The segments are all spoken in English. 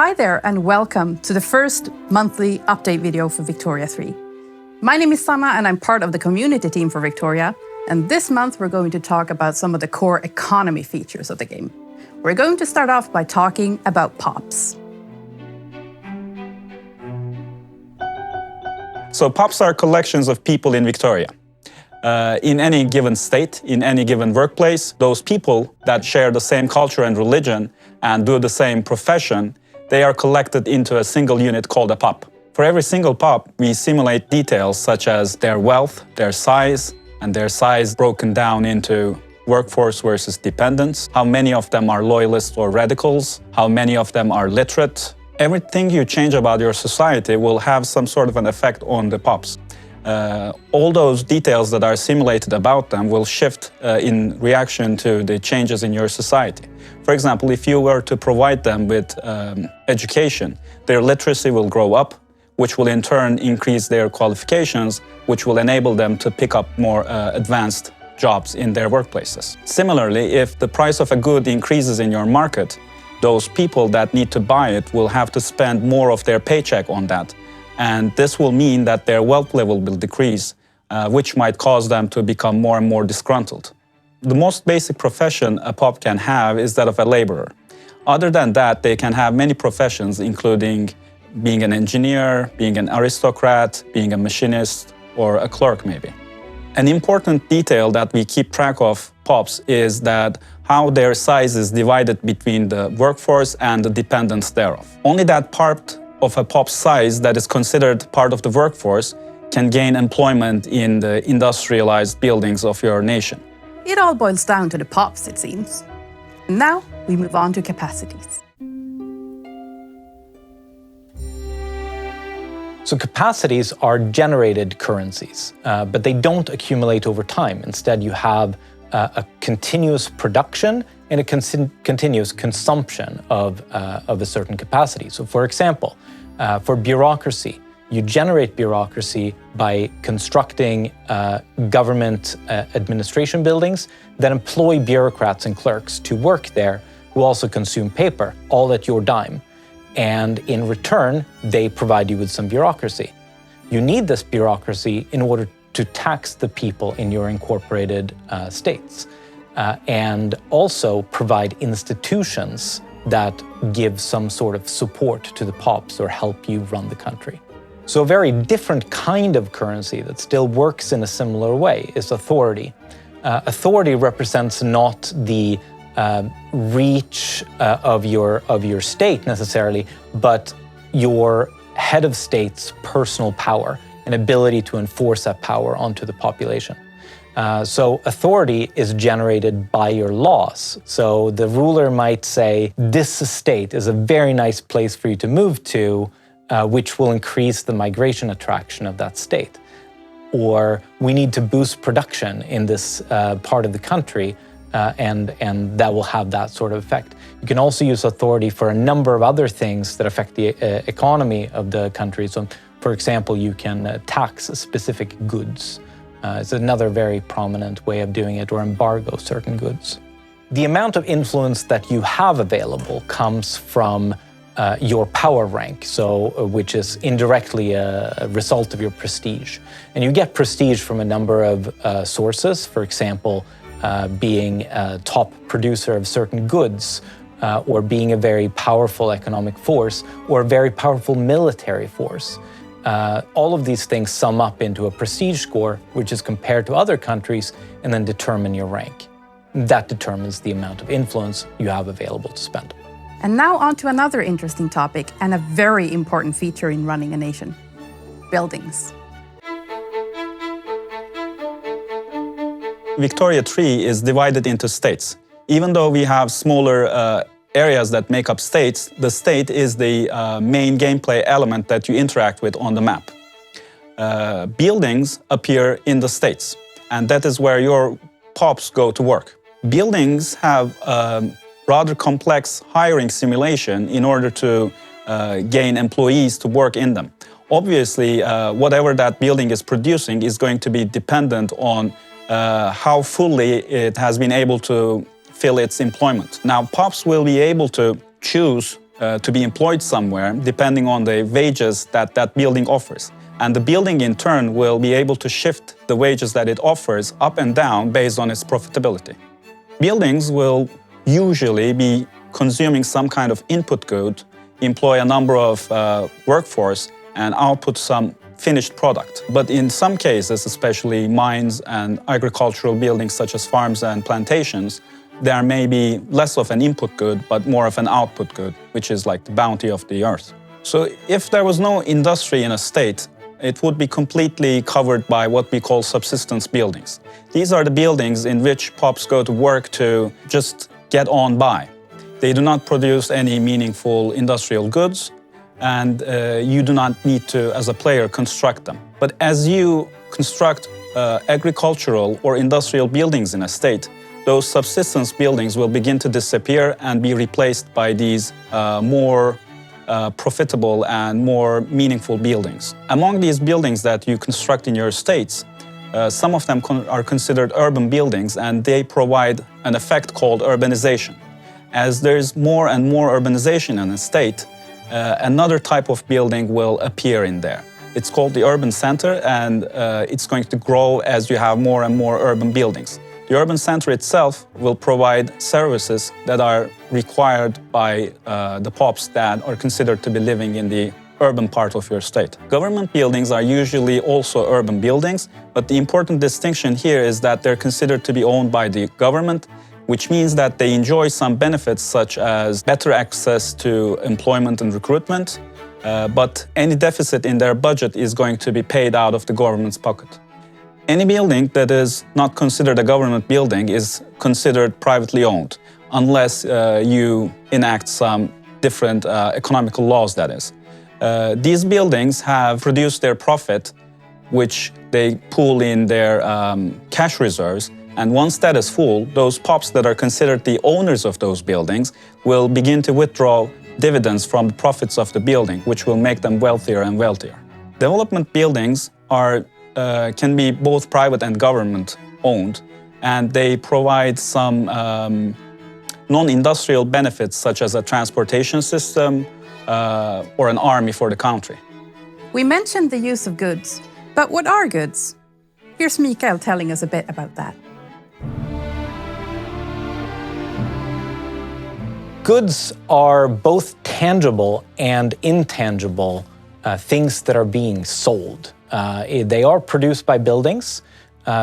Hi there and welcome to the first monthly update video for Victoria 3. My name is Sanna and I'm part of the community team for Victoria, and this month we're going to talk about some of the core economy features of the game. We're going to start off by talking about POPs. So POPs are collections of people in Victoria. In any given state, in any given workplace, those people that share the same culture and religion and do the same profession, they are collected into a single unit called a POP. For every single POP, we simulate details such as their wealth, their size, and their size broken down into workforce versus dependents, how many of them are loyalists or radicals, how many of them are literate. Everything you change about your society will have some sort of an effect on the POPs. All those details that are simulated about them will shift in reaction to the changes in your society. For example, if you were to provide them with education, their literacy will grow up, which will in turn increase their qualifications, which will enable them to pick up more advanced jobs in their workplaces. Similarly, if the price of a good increases in your market, those people that need to buy it will have to spend more of their paycheck on that. And this will mean that their wealth level will decrease, which might cause them to become more and more disgruntled. The most basic profession a POP can have is that of a laborer. Other than that, they can have many professions, including being an engineer, being an aristocrat, being a machinist, or a clerk maybe. An important detail that we keep track of POPs is that how their size is divided between the workforce and the dependents thereof. Only that part of a POP size that is considered part of the workforce can gain employment in the industrialized buildings of your nation. It all boils down to the POPs, it seems. And now we move on to capacities. So capacities are generated currencies, but they don't accumulate over time. Instead, you have a continuous production and a continuous consumption of a certain capacity. So for example, for bureaucracy, you generate bureaucracy by constructing government administration buildings that employ bureaucrats and clerks to work there who also consume paper, all at your dime. And in return, they provide you with some bureaucracy. You need this bureaucracy in order to tax the people in your incorporated states, and also provide institutions that give some sort of support to the POPs or help you run the country. So a very different kind of currency that still works in a similar way is authority. Authority represents not the reach of your state necessarily, but your head of state's personal power and ability to enforce that power onto the population. So authority is generated by your laws. So the ruler might say, this estate is a very nice place for you to move to, which will increase the migration attraction of that state. Or we need to boost production in this part of the country, and that will have that sort of effect. You can also use authority for a number of other things that affect the economy of the country. So, for example, you can tax specific goods. It's another very prominent way of doing it, or embargo certain goods. The amount of influence that you have available comes from your power rank, which is indirectly a result of your prestige. And you get prestige from a number of sources, for example, being a top producer of certain goods, or being a very powerful economic force, or a very powerful military force. All of these things sum up into a prestige score, which is compared to other countries and then determine your rank. That determines the amount of influence you have available to spend. And now on to another interesting topic and a very important feature in running a nation: buildings. Victoria 3 is divided into states. Even though we have smaller areas that make up states, the state is the main gameplay element that you interact with on the map. Buildings appear in the states, and that is where your POPs go to work. Buildings have rather complex hiring simulation in order to gain employees to work in them. Obviously, whatever that building is producing is going to be dependent on how fully it has been able to fill its employment. Now, POPs will be able to choose to be employed somewhere depending on the wages that that building offers. And the building in turn will be able to shift the wages that it offers up and down based on its profitability. Buildings will usually be consuming some kind of input good, employ a number of workforce, and output some finished product. But in some cases, especially mines and agricultural buildings such as farms and plantations, there may be less of an input good, but more of an output good, which is like the bounty of the earth. So if there was no industry in a state, it would be completely covered by what we call subsistence buildings. These are the buildings in which POPs go to work to just get on by. They do not produce any meaningful industrial goods, and you do not need to, as a player, construct them. But as you construct agricultural or industrial buildings in a state, those subsistence buildings will begin to disappear and be replaced by these more profitable and more meaningful buildings. Among these buildings that you construct in your states, some of them are considered urban buildings, and they provide an effect called urbanization. As there's more and more urbanization in a state, another type of building will appear in there. It's called the urban center, and it's going to grow as you have more and more urban buildings. The urban center itself will provide services that are required by the POPs that are considered to be living in the urban part of your state. Government buildings are usually also urban buildings, but the important distinction here is that they're considered to be owned by the government, which means that they enjoy some benefits such as better access to employment and recruitment, but any deficit in their budget is going to be paid out of the government's pocket. Any building that is not considered a government building is considered privately owned, unless you enact some different economical laws, that is. These buildings have produced their profit, which they pool in their cash reserves, and once that is full, those POPs that are considered the owners of those buildings will begin to withdraw dividends from the profits of the building, which will make them wealthier and wealthier. Development buildings can be both private and government owned, and they provide some non-industrial benefits such as a transportation system or an army for the country. We mentioned the use of goods, but what are goods? Here's Mikael telling us a bit about that. Goods are both tangible and intangible things that are being sold. They are produced by buildings.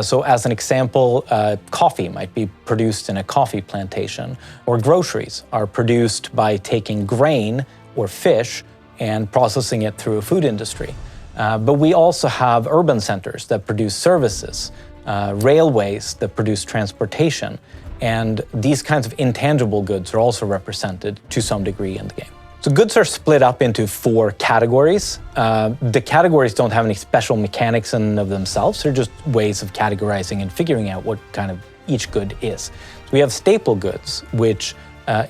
So as an example, coffee might be produced in a coffee plantation, or groceries are produced by taking grain or fish and processing it through a food industry. But we also have urban centers that produce services, railways that produce transportation, and these kinds of intangible goods are also represented to some degree in the game. So goods are split up into 4 categories. The categories don't have any special mechanics in and of themselves. They're just ways of categorizing and figuring out what kind of each good is. So we have staple goods, which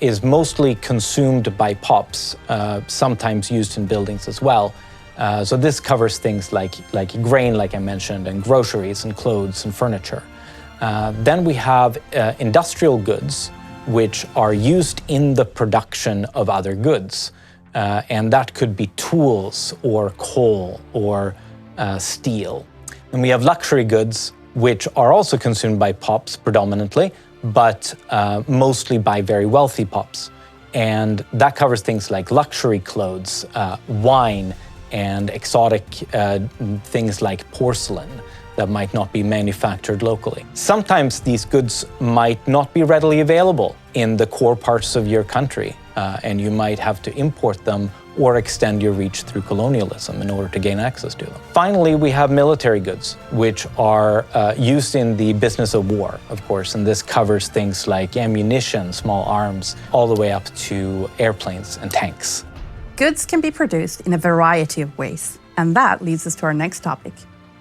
is mostly consumed by POPs, sometimes used in buildings as well. So this covers things like grain, like I mentioned, and groceries and clothes and furniture. Then we have industrial goods, which are used in the production of other goods. And that could be tools or coal or steel. And we have luxury goods, which are also consumed by POPs predominantly, but mostly by very wealthy POPs. And that covers things like luxury clothes, wine, and exotic things like porcelain that might not be manufactured locally. Sometimes these goods might not be readily available in the core parts of your country, and you might have to import them or extend your reach through colonialism in order to gain access to them. Finally, we have military goods, which are used in the business of war, of course, and this covers things like ammunition, small arms, all the way up to airplanes and tanks. Goods can be produced in a variety of ways, and that leads us to our next topic,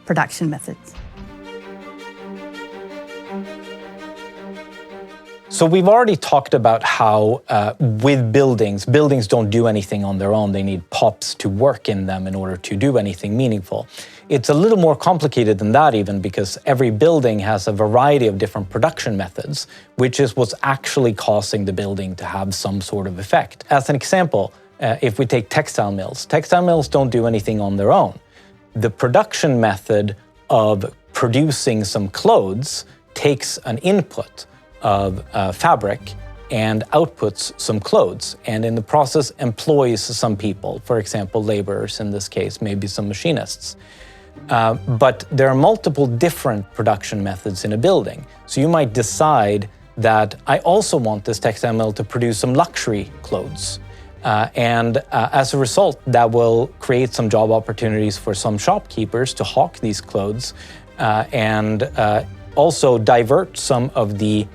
production methods. So we've already talked about how with buildings don't do anything on their own. They need POPs to work in them in order to do anything meaningful. It's a little more complicated than that even, because every building has a variety of different production methods, which is what's actually causing the building to have some sort of effect. As an example, if we take textile mills don't do anything on their own. The production method of producing some clothes takes an input of fabric and outputs some clothes, and in the process employs some people, for example, laborers in this case, maybe some machinists. But there are multiple different production methods in a building. So you might decide that I also want this textile mill to produce some luxury clothes. As a result, that will create some job opportunities for some shopkeepers to hawk these clothes and also divert some of the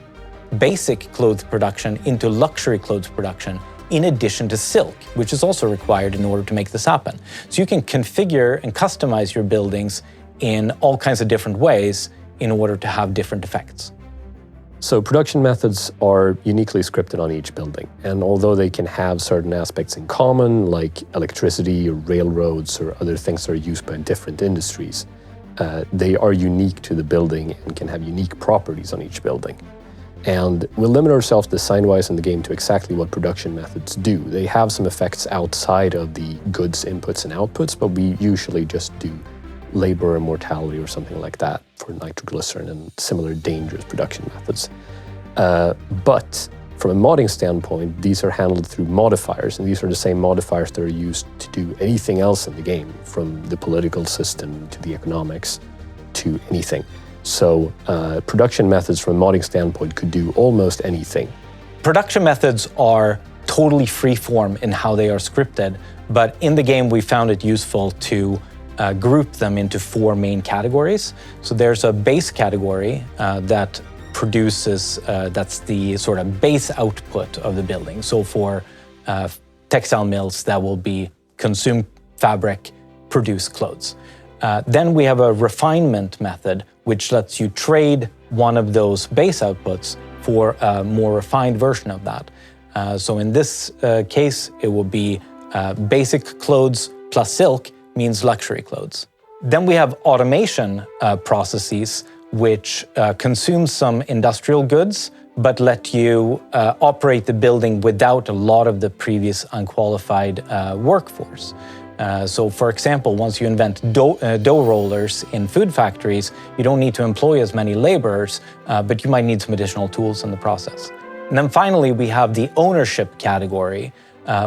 basic clothes production into luxury clothes production, in addition to silk, which is also required in order to make this happen. So you can configure and customize your buildings in all kinds of different ways in order to have different effects. So production methods are uniquely scripted on each building, and although they can have certain aspects in common, like electricity or railroads or other things that are used by different industries, they are unique to the building and can have unique properties on each building. And we'll limit ourselves design-wise in the game to exactly what production methods do. They have some effects outside of the goods inputs and outputs, but we usually just do labor and mortality or something like that for nitroglycerin and similar dangerous production methods. But from a modding standpoint, these are handled through modifiers, and these are the same modifiers that are used to do anything else in the game, from the political system to the economics to anything. So production methods from a modding standpoint could do almost anything. Production methods are totally free-form in how they are scripted, but in the game we found it useful to group them into 4 main categories. So there's a base category that produces, that's the sort of base output of the building. So for textile mills, that will be consume fabric, produce clothes. Then we have a refinement method, which lets you trade one of those base outputs for a more refined version of that. So in this case, it will be basic clothes plus silk means luxury clothes. Then we have automation processes, which consume some industrial goods, but let you operate the building without a lot of the previous unqualified workforce. So for example, once you invent dough rollers in food factories, you don't need to employ as many laborers, but you might need some additional tools in the process. And then finally, we have the ownership category,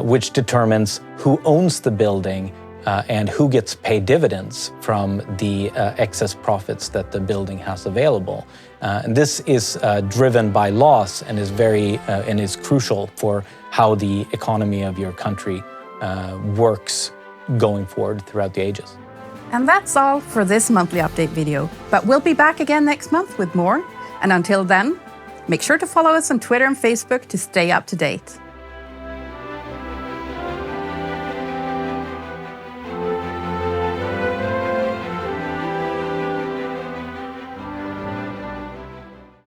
which determines who owns the building and who gets paid dividends from the excess profits that the building has available. And this is driven by laws and is crucial for how the economy of your country works going forward throughout the ages. And that's all for this monthly update video, but we'll be back again next month with more. And until then, make sure to follow us on Twitter and Facebook to stay up to date.